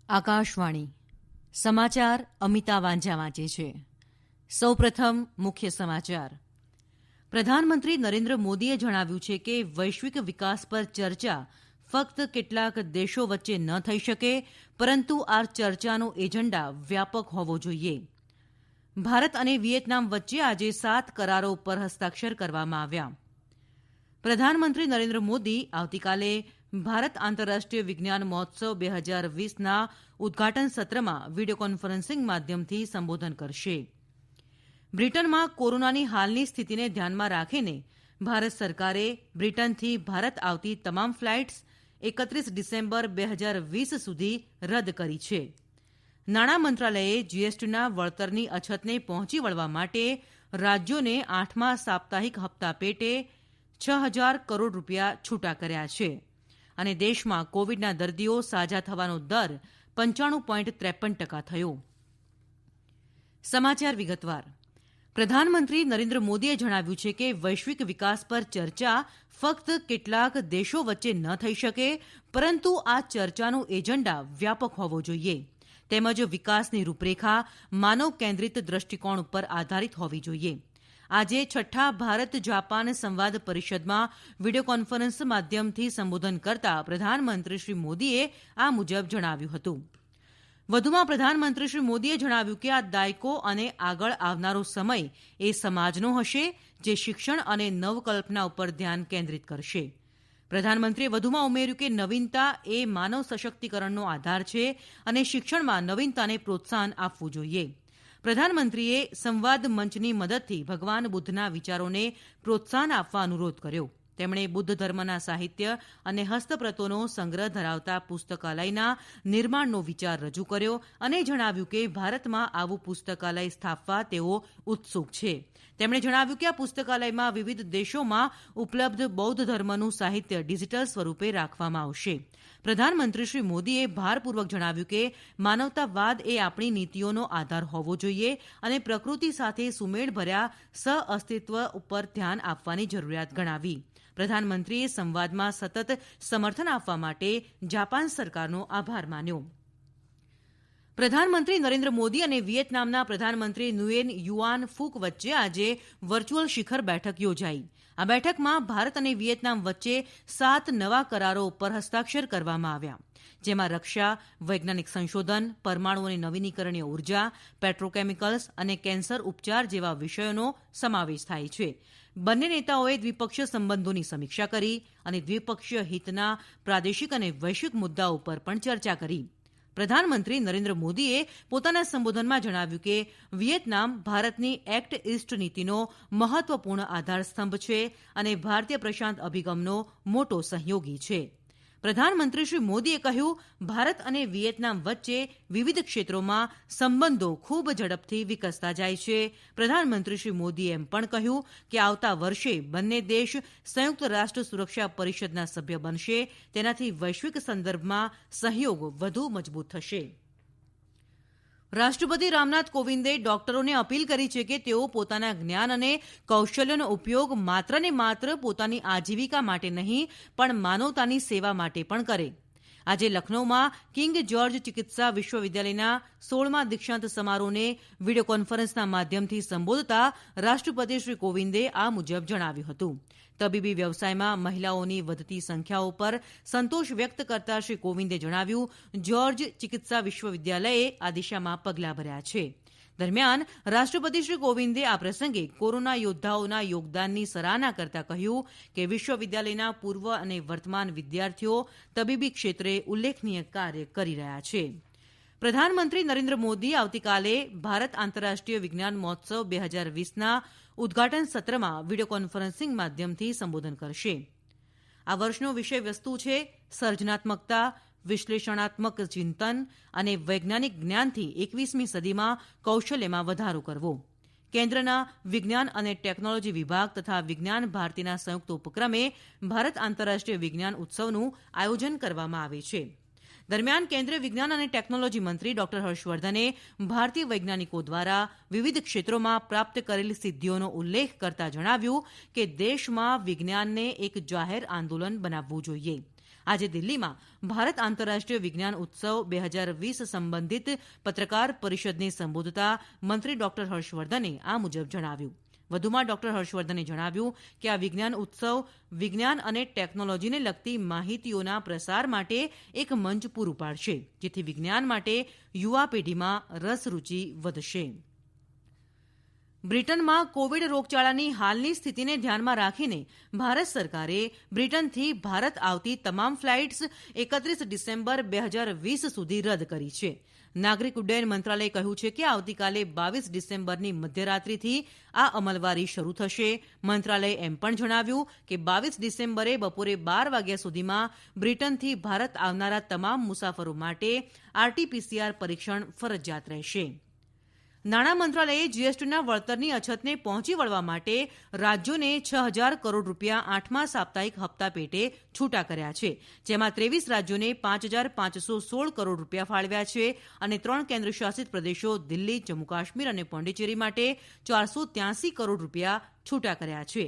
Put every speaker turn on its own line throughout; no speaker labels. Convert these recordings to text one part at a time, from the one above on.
આકાશવાણી સમાચાર અમિતા વાંઝા વાંચે છે. સૌપ્રથમ મુખ્ય સમાચાર. પ્રધાનમંત્રી નરેન્દ્ર મોદીએ જણાવ્યું છે કે વૈશ્વિક વિકાસ પર ચર્ચા ફક્ત કેટલાક દેશો વચ્ચે ન થઈ શકે, પરંતુ આ ચર્ચાનો એજન્ડા વ્યાપક હોવો જોઈએ. ભારત અને વિયેતનામ વચ્ચે આજે 7 કરારો પર હસ્તાક્ષર કરવામાં આવ્યા. પ્રધાનમંત્રી નરેન્દ્ર મોદી આવતીકાલે ભારત આંતરરાષ્ટ્રીય વિજ્ઞાન મહોત્સવ 2020ના ઉદઘાટન સત્રમાં વીડિયો કોન્ફરન્સિંગ માધ્યમથી સંબોધન કરશે. બ્રિટનમાં કોરોનાની હાલની સ્થિતિને ધ્યાનમાં રાખીને ભારત સરકારે બ્રિટનથી ભારત આવતી તમામ ફ્લાઇટ્સ 31 ડિસેમ્બર 2020 સુધી રદ કરી છે. નાણાં મંત્રાલયે જીએસટીના વળતરની અછતને પહોંચી વળવા માટે રાજ્યોને 8મા સાપ્તાહિક હપ્તા પેટે 6,000 કરોડ રૂપિયા છૂટા કર્યા છે અને દેશમાં કોવિડના દર્દીઓ સાજા થવાનો દર 95.53% થયો. સમાચાર વિગતવાર. પ્રધાનમંત્રી નરેન્દ્ર મોદીએ જણાવ્યું છે કે વૈશ્વિક વિકાસ પર ચર્ચા ફક્ત કેટલાક દેશો વચ્ચે ન થઈ શકે, પરંતુ આ ચર્ચાનો એજન્ડા વ્યાપક હોવો જોઈએ, તેમજ વિકાસની રૂપરેખા માનવ કેન્દ્રિત દ્રષ્ટિકોણ ઉપર આધારિત હોવી જોઈએ. આજે 6ઠ્ઠા ભારત જાપાન સંવાદ પરિષદમાં વીડિયો કોન્ફરન્સ માધ્યમથી સંબોધન કરતા પ્રધાનમંત્રી શ્રી મોદીએ આ મુજબ જણાવ્યું હતું. વધુમાં પ્રધાનમંત્રી શ્રી મોદીએ જણાવ્યું કે આ દાયકો અને આગળ આવનારો સમય એ સમાજનો હશે જે શિક્ષણ અને નવકલ્પના ઉપર ધ્યાન કેન્દ્રિત કરશે. પ્રધાનમંત્રીએ વધુમાં ઉમેર્યું કે નવીનતા એ માનવ સશક્તિકરણનો આધાર છે અને શિક્ષણમાં નવીનતાને પ્રોત્સાહન આપવું જોઈએ. પ્રધાનમંત્રીએ સંવાદ મંચની મદદથી ભગવાન બુદ્ધના વિચારોને પ્રોત્સાહન આપવા અનુરોધ કર્યો. તેમણે બુદ્ધ ધર્મના સાહિત્ય અને હસ્તપ્રતોનો સંગ્રહ ધરાવતા પુસ્તકાલયના નિર્માણનો વિચાર રજૂ કર્યો અને જણાવ્યું કે ભારતમાં આવું પુસ્તકાલય સ્થાપવા તેઓ ઉત્સુક છે. તેમણે જણાવ્યું કે આ પુસ્તકાલયમાં વિવિધ દેશોમાં ઉપલબ્ધ બૌદ્ધ ધર્મનું સાહિત્ય ડિજિટલ સ્વરૂપે રાખવામાં આવશે. પ્રધાનમંત્રી શ્રી મોદીએ ભારપૂર્વક જણાવ્યું કે માનવતાવાદ એ આપણી નીતિઓનો આધાર હોવો જોઈએ અને પ્રકૃતિ સાથે સુમેળભર્યા સહઅસ્તિત્વ ઉપર ધ્યાન આપવાની જરૂરિયાત ગણાવી. પ્રધાનમંત્રીએ સંવાદમાં સતત સમર્થન આપવા માટે જાપાન સરકારનો આભાર માન્યો. પ્રધાનમંત્રી નરેન્દ્ર મોદી અને વિયેતનામના પ્રધાનમંત્રી નુએન યુઆન ફૂક વચ્ચે આજે વર્ચ્યુઅલ શિખર બેઠક યોજાઈ. આ બેઠકમાં ભારત અને વિયેતનામ વચ્ચે 7 નવા કરારો ઉપર હસ્તાક્ષર કરવામાં આવ્યા, જેમાં રક્ષા, વૈજ્ઞાનિક સંશોધન, પરમાણુ અને નવીનીકરણીય ઉર્જા, પેટ્રોકેમિકલ્સ અને કેન્સર ઉપચાર જેવા વિષયોનો સમાવેશ થાય છે. બંને નેતાઓએ દ્વિપક્ષીય સંબંધોની સમીક્ષા કરી અને દ્વિપક્ષીય હિતના પ્રાદેશિક અને વૈશ્વિક મુદ્દાઓ પર પણ ચર્ચા કરી. પ્રધાનમંત્રી નરેન્દ્ર મોદીએ પોતાના સંબોધનમાં જણાવ્યું કે વિયેતનામ ભારતની એક્ટ ઇસ્ટ નીતિનો મહત્વપૂર્ણ આધારસ્તંભ છે અને ભારતીય પ્રશાંત અભિગમનો મોટો સહયોગી છે. પ્રધાનમંત્રી શ્રી મોદીએ કહ્યું, ભારત અને વિયેતનામ વચ્ચે વિવિધ ક્ષેત્રોમાં સંબંધો ખૂબ ઝડપથી વિકસતા જાય છે. પ્રધાનમંત્રી શ્રી મોદીએ એમ પણ કહ્યું કે આવતા વર્ષે બંને દેશ સંયુક્ત રાષ્ટ્ર સુરક્ષા પરિષદના સભ્ય બનશે. તેનાથી વૈશ્વિક સંદર્ભમાં સહયોગ વધુ મજબૂત થશે. રાષ્ટ્રપતિ રામનાથ કોવિંદે ડોક્ટરોને અપીલ કરી છે કે તેઓ પોતાના જ્ઞાન અને કૌશલ્યનો ઉપયોગ માત્ર ને માત્ર પોતાની આજીવિકા માટે નહીં, પણ માનવતાની સેવા માટે પણ કરે. આજે લખનૌમાં કિંગ જ્યોર્જ ચિકિત્સા વિશ્વવિદ્યાલયના 16મા દીક્ષાંત સમારોહને વીડિયો કોન્ફરન્સના માધ્યમથી સંબોધતા રાષ્ટ્રપતિ શ્રી કોવિંદે આ મુજબ જણાવ્યું હતું. તબીબી વ્યવસાયમાં મહિલાઓની વધતી સંખ્યાઓ પર સંતોષ વ્યક્ત કરતા શ્રી કોવિંદે જણાવ્યું, જ્યોર્જ ચિકિત્સા વિશ્વવિદ્યાલયે આ દિશામાં પગલાં ભર્યા છે. દરમિયાન રાષ્ટ્રપતિ શ્રી કોવિંદે આ પ્રસંગે કોરોના યોદ્ધાઓના યોગદાનની સરાહના કરતા કહ્યું કે વિશ્વવિદ્યાલયના પૂર્વ અને વર્તમાન વિદ્યાર્થીઓ તબીબી ક્ષેત્રે ઉલ્લેખનીય કાર્ય કરી રહ્યા છે. પ્રધાનમંત્રી નરેન્દ્ર મોદી આવતીકાલે ભારત આંતરરાષ્ટ્રીય વિજ્ઞાન મહોત્સવ 2020ના ઉદઘાટન સત્રમાં વીડિયો કોન્ફરન્સિંગ માધ્યમથી સંબોધન કરશે. આ વર્ષનો વિષય વસ્તુ છે સર્જનાત્મકતા, વિશ્લેષણાત્મક ચિંતન અને વૈજ્ઞાનિક જ્ઞાનથી 21મી સદીમાં કૌશલ્યમાં વધારો કરવો. કેન્દ્રના વિજ્ઞાન અને ટેકનોલોજી વિભાગ તથા વિજ્ઞાન ભારતીના સંયુક્ત ઉપક્રમે ભારત આંતરરાષ્ટ્રીય વિજ્ઞાન ઉત્સવનું આયોજન કરવામાં આવે છે. દરમિયાન કેન્દ્રીય વિજ્ઞાન અને ટેકનોલોજી મંત્રી ડોક્ટર હર્ષવર્ધને ભારતીય વૈજ્ઞાનિકો દ્વારા વિવિધ ક્ષેત્રોમાં પ્રાપ્ત કરેલ સિદ્ધિઓનો ઉલ્લેખ કરતા જણાવ્યું કે દેશમાં વિજ્ઞાનને એક જાહેર આંદોલન બનાવવું જોઈએ. આજે દિલ્હીમાં ભારત આંતરરાષ્ટ્રીય વિજ્ઞાન ઉત્સવ 2020 સંબંધિત પત્રકાર પરિષદને સંબોધતા મંત્રી ડોક્ટર હર્ષવર્ધને આ મુજબ જણાવ્યું. વધુમાં ડોક્ટર હર્ષવર્ધને જણાવ્યું કે આ વિજ્ઞાન ઉત્સવ વિજ્ઞાન અને ટેકનોલોજીને લગતી માહિતીઓના પ્રસાર માટે એક મંચ પૂરું પાડશે, જેથી વિજ્ઞાન માટે યુવા પેઢીમાં રસરૂચિ વધશે. બ્રિટનમાં કોવિડ રોગચાળાની હાલની સ્થિતિને ધ્યાનમાં રાખીને ભારત સરકારે બ્રિટનથી ભારત આવતી તમામ ફ્લાઇટ્સ 31 ડિસેમ્બર 2020 સુધી રદ કરી છે. નાગરિક ઉડ્ડયન મંત્રાલયે કહ્યું છે કે આવતીકાલે 22 ડિસેમ્બરની મધ્યરાત્રિથી આ અમલવારી શરૂ થશે. મંત્રાલયે એમ પણ જણાવ્યું કે 22 ડિસેમ્બરે બપોરે 12 વાગ્યા સુધીમાં બ્રિટનથી ભારત આવનારા તમામ મુસાફરો માટે આરટી-પીસીઆર પરીક્ષણ ફરજિયાત રહેશે. નાણાં મંત્રાલયે જીએસટીના વળતરની અછતને પહોંચી વળવા માટે રાજ્યોને 6,000 કરોડ રૂપિયા 8મા સાપ્તાહિક હપ્તા પેટે છૂટા કર્યા છે, જેમાં 23 રાજ્યોને 5,516 કરોડ રૂપિયા ફાળવ્યા છે અને 3 કેન્દ્રશાસિત પ્રદેશો દિલ્હી, જમ્મુ કાશ્મીર અને પોંડિચેરી માટે 483 કરોડ રૂપિયા છૂટા કર્યા છે.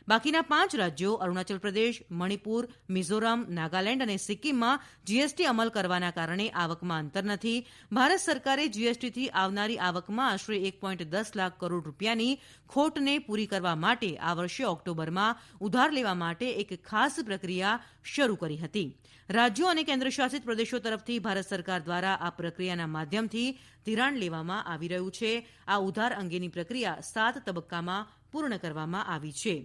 બાકીના 5 રાજ્યો અરુણાચલ પ્રદેશ, મણિપુર, મિઝોરમ, નાગાલેન્ડ અને સિક્કિમમાં જીએસટી અમલ કરવાના કારણે આવકમાં અંતર નથી. ભારત સરકારે જીએસટીથી આવનારી આવકમાં આશરે 1.10 લાખ કરોડ રૂપિયાની ખોટને પૂરી કરવા માટે આ વર્ષે ઓક્ટોબરમાં ઉધાર લેવા માટે એક ખાસ પ્રક્રિયા શરૂ કરી હતી. રાજ્યો અને કેન્દ્રશાસિત પ્રદેશો તરફથી ભારત સરકાર દ્વારા આ પ્રક્રિયાના માધ્યમથી ધિરાણ લેવામાં આવી રહ્યું છે. આ ઉધાર અંગેની પ્રક્રિયા 7 તબક્કામાં પૂર્ણ કરવામાં આવી છે.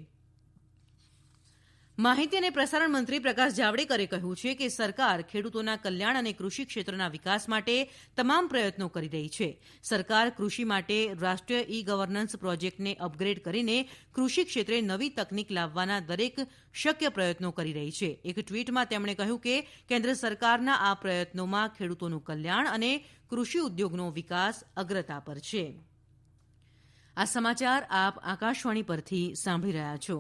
માહિતી અને પ્રસારણ મંત્રી પ્રકાશ જાવડેકરે કહ્યું છે કે સરકાર ખેડૂતોના કલ્યાણ અને કૃષિ ક્ષેત્રના વિકાસ માટે તમામ પ્રયત્નો કરી રહી છે. સરકાર કૃષિ માટે રાષ્ટ્રીય ઈ ગવર્નન્સ પ્રોજેક્ટને અપગ્રેડ કરીને કૃષિ ક્ષેત્રે નવી તકનીક લાવવાના દરેક શક્ય પ્રયત્નો કરી રહી છે. એક ટ્વીટમાં તેમણે કહ્યું કે કેન્દ્ર સરકારના આ પ્રયત્નોમાં ખેડૂતોનું કલ્યાણ અને કૃષિ ઉદ્યોગનો વિકાસ અગ્રતા પર છે. આ સમાચાર આપ આકાશવાણી પરથી સાંભળી રહ્યા છો.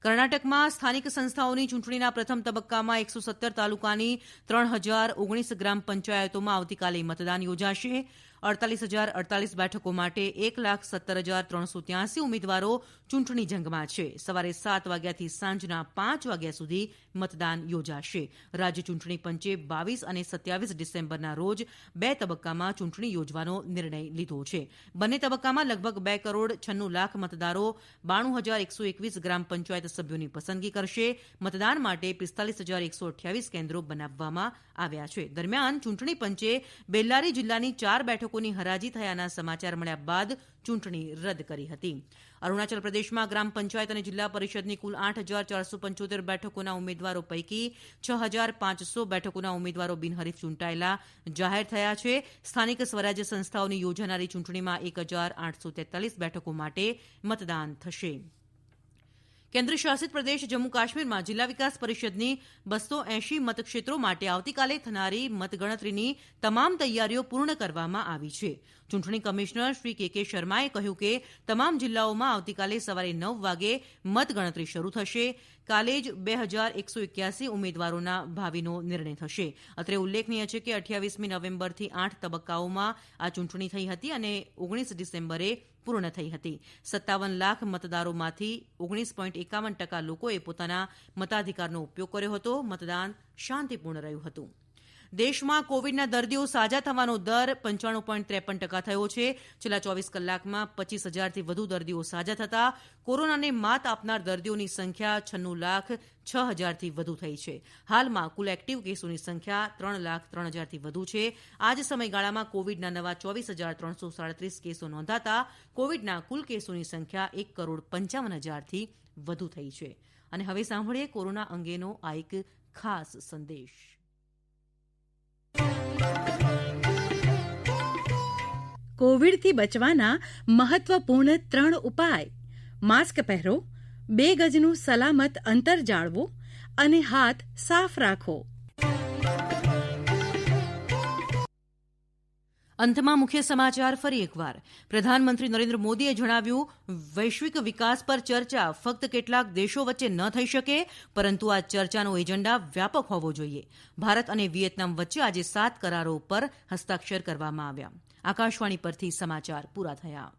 કર્ણાટકમાં સ્થાનિક સંસ્થાઓની ચૂંટણીના પ્રથમ તબક્કામાં 117 તાલુકાની 3,019 ગ્રામ પંચાયતોમાં આવતીકાલે મતદાન યોજાશે. 48,048 બેઠકો માટે 1,17,383 ઉમેદવારો ચૂંટણી જંગમાં છે. સવારે 7 વાગ્યાથી સાંજના 5 વાગ્યા સુધી મતદાન યોજાશે. રાજ્ય ચૂંટણી પંચે 22 અને 27 ડિસેમ્બરના રોજ 2 તબક્કામાં ચૂંટણી યોજવાનો નિર્ણય લીધો છે. બંને તબક્કામાં લગભગ 2 કરોડ 96 લાખ મતદારો 92,121 ગ્રામ પંચાયત સભ્યોની પસંદગી કરશે. મતદાન માટે 45,128 કેન્દ્રો બનાવવામાં આવ્યા છે. દરમિયાન ચૂંટણી પંચે બેલ્લારી જિલ્લાની 4 બેઠકોની હરાજી થયાના સમાચાર મળ્યા બાદ ચૂંટણી રદ કરી હતી. અરુણાચલ પ્રદેશમાં ગ્રામ પંચાયત અને જિલ્લા પરિષદની કુલ 8,475 બેઠકોના ઉમેદવારો પૈકી 6,500 બેઠકોના ઉમેદવારો બિનહરીફ ચૂંટાયેલા જાહેર થયા છે. સ્થાનિક સ્વરાજ્ય સંસ્થાઓની યોજાનારી ચૂંટણીમાં 1,843 બેઠકો માટે મતદાન થશે. કેન્દ્ર શાસિત પ્રદેશ જમ્મુ કાશ્મીરમાં જિલ્લા વિકાસ પરિષદની 280 મતક્ષેત્રો માટે આવતીકાલે થનારી મતગણતરીની તમામ તૈયારીઓ પૂર્ણ કરવામાં આવી છે. ચૂંટણી કમિશનર શ્રી કે શર્માએ કહ્યું કે તમામ જિલ્લાઓમાં આવતીકાલે સવારે 9 વાગે મતગણતરી શરૂ થશે. કાલે જ 2,181 ઉમેદવારોના ભાવિનો નિર્ણય થશે. અત્રે ઉલ્લેખનીય છે કે 28મી નવેમ્બરથી 8 તબક્કાઓમાં આ ચૂંટણી થઈ હતી અને 19 ડિસેમ્બરે પૂર્ણ થઈ હતી. 57 લાખ મતદારોમાંથી 19.51% લોકોએ પોતાના મતાધિકારનો ઉપયોગ કર્યો હતો. મતદાન શાંતિપૂર્ણ રહ્યું હતું. દેશમાં કોવિડના દર્દીઓ સાજા થવાનો દર 95.53% થયો છે. છેલ્લા 24 કલાકમાં 25,000થી વધુ દર્દીઓ સાજા થતાં કોરોનાને માત આપનાર દર્દીઓની સંખ્યા 96,06,000થી વધુ થઈ છે. હાલમાં કુલ એક્ટિવ કેસોની સંખ્યા 3,03,000થી વધુ છે. આ જ સમયગાળામાં કોવિડના નવા 24,337 કેસો નોંધાતા કોવિડના કુલ કેસોની સંખ્યા 1,55,000થી વધુ થઈ છે. અને હવે સાંભળીએ કોરોના અંગેનો આ એક ખાસ સંદેશ.
કોવિડથી બચવાના મહત્વપૂર્ણ 3 ઉપાય: માસ્ક પહેરો, 2 ગજનું સલામત અંતર જાળવો અને હાથ સાફ રાખો.
અંતમાં મુખ્ય સમાચાર ફરી એકવાર. પ્રધાનમંત્રી નરેન્દ્ર મોદીએ જણાવ્યું, વૈશ્વિક વિકાસ પર ચર્ચા ફક્ત કેટલાક દેશો વચ્ચે ન થઈ શકે, પરંતુ આ ચર્ચાનો એજન્ડા વ્યાપક હોવો જોઈએ. ભારત અને વિયેતનામ વચ્ચે આજે 7 કરારો પર હસ્તાક્ષર કરવામાં આવ્યા. આકાશવાણી પરથી સમાચાર પૂરા થયા.